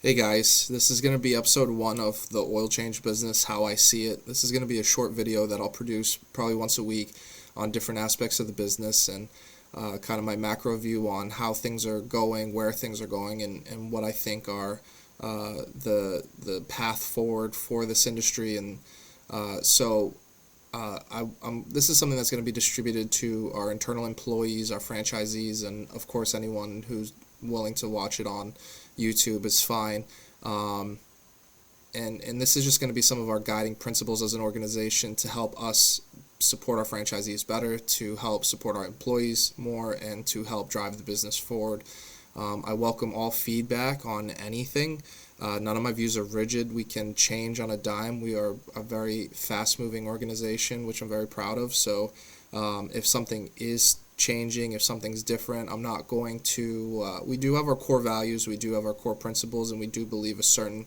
Hey guys, this is going to be episode 1 of the oil change business, how I see it. This is going to be a short video that I'll produce probably once a week on different aspects of the business and kind of my macro view on how things are going, where things are going, and what I think are the path forward for this industry. And this is something that's going to be distributed to our internal employees, our franchisees, and of course anyone who's willing to watch it on YouTube is fine. And this is just going to be some of our guiding principles as an organization to help us support our franchisees better, to help support our employees more, and to help drive the business forward. I welcome all feedback on anything. None of my views are rigid. We can change on a dime. We are a very fast-moving organization, which I'm very proud of. So if something is changing, if something's different, I'm not going to, we do have our core values, we do have our core principles, and we do believe a certain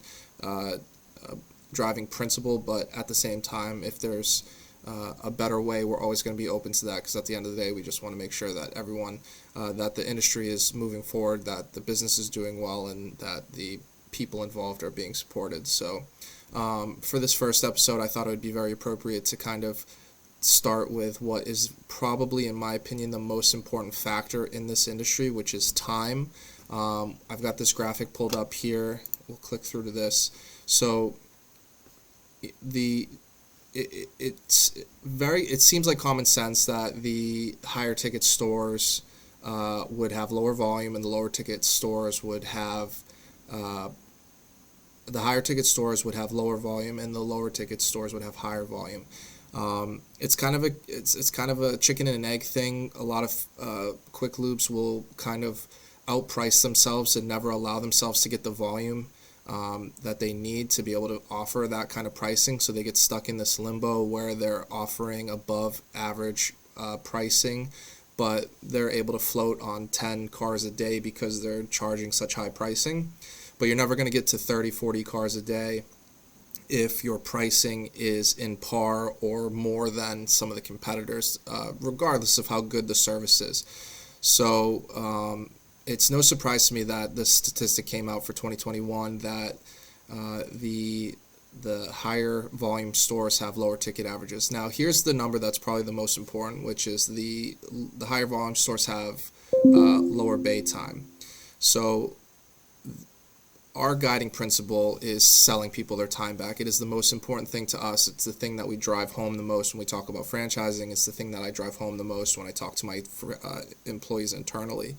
driving principle, but at the same time, if there's a better way, we're always going to be open to that, because at the end of the day, we just want to make sure that everyone, that the industry is moving forward, that the business is doing well, and that the people involved are being supported. So for this first episode, I thought it would be very appropriate to kind of start with what is probably, in my opinion, the most important factor in this industry, which is time. I've got this graphic pulled up here. We'll click through to this. So it seems like common sense that the higher ticket stores would have lower volume, and the lower ticket stores would have the higher ticket stores would have lower volume, and the lower ticket stores would have higher volume. It's kind of a chicken and an egg thing. A lot of quick lubes will kind of outprice themselves and never allow themselves to get the volume that they need to be able to offer that kind of pricing. So they get stuck in this limbo where they're offering above average pricing, but they're able to float on 10 cars a day because they're charging such high pricing. But you're never going to get to 30, 40 cars a day if your pricing is in par or more than some of the competitors, regardless of how good the service is. So it's no surprise to me that this statistic came out for 2021 that the higher volume stores have lower ticket averages. Now here's the number that's probably the most important, which is the higher volume stores have lower bay time. So our guiding principle is selling people their time back. It is the most important thing to us. It's the thing that we drive home the most when we talk about franchising. It's the thing that I drive home the most when I talk to my employees internally.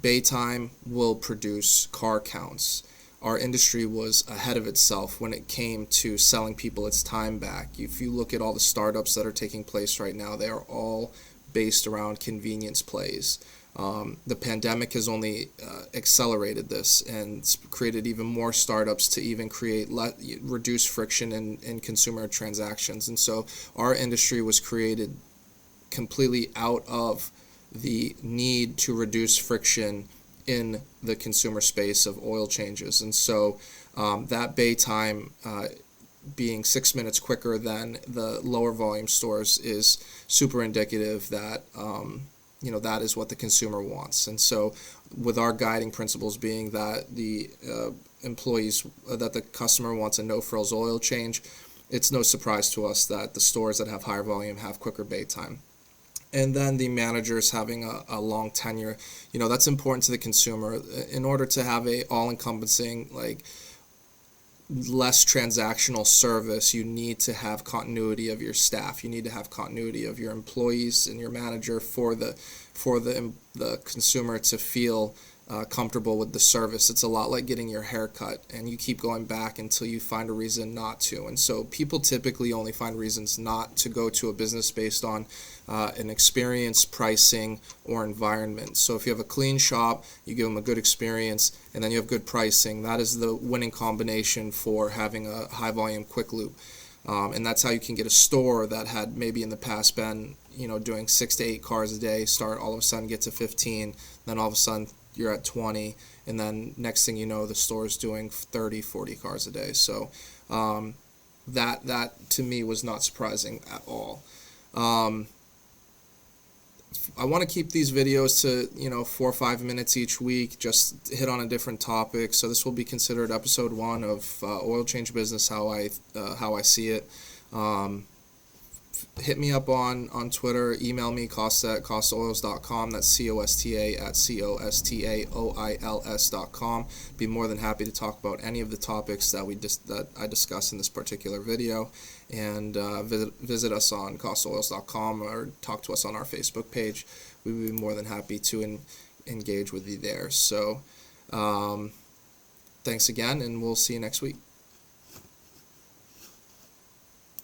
Bay time will produce car counts. Our industry was ahead of itself when it came to selling people its time back. If you look at all the startups that are taking place right now, they are all based around convenience plays. The pandemic has only accelerated this and created even more startups to even reduce friction in consumer transactions. And so our industry was created completely out of the need to reduce friction in the consumer space of oil changes. And so that bay time being 6 minutes quicker than the lower volume stores is super indicative that that is what the consumer wants. And so with our guiding principles being that the that the customer wants a no-frills oil change, it's no surprise to us that the stores that have higher volume have quicker bay time. And then the managers having a long tenure, that's important to the consumer. In order to have a all-encompassing, less transactional service, you need to have continuity of your staff. You need to have continuity of your employees and your manager for the consumer to feel comfortable with the service. It's a lot like getting your hair cut, and you keep going back until you find a reason not to. And so people typically only find reasons not to go to a business based on an experience, pricing, or environment. So if you have a clean shop, you give them a good experience, and then you have good pricing, that is the winning combination for having a high volume quick loop. And that's how you can get a store that had maybe in the past been doing 6 to 8 cars a day, start all of a sudden get to 15, then all of a sudden you're at 20, and then next thing you know, the store is doing 30, 40 cars a day. So that to me was not surprising at all. I want to keep these videos to 4 or 5 minutes each week, just hit on a different topic. So this will be considered episode 1 of oil change business, how I see it. Hit me up on Twitter, email me, Costa at costaoils.com. That's COSTA at COSTAOILS.com. Be more than happy to talk about any of the topics that I discuss in this particular video. And visit us on costaoils.com or talk to us on our Facebook page. We would be more than happy to engage with you there. So thanks again, and we'll see you next week.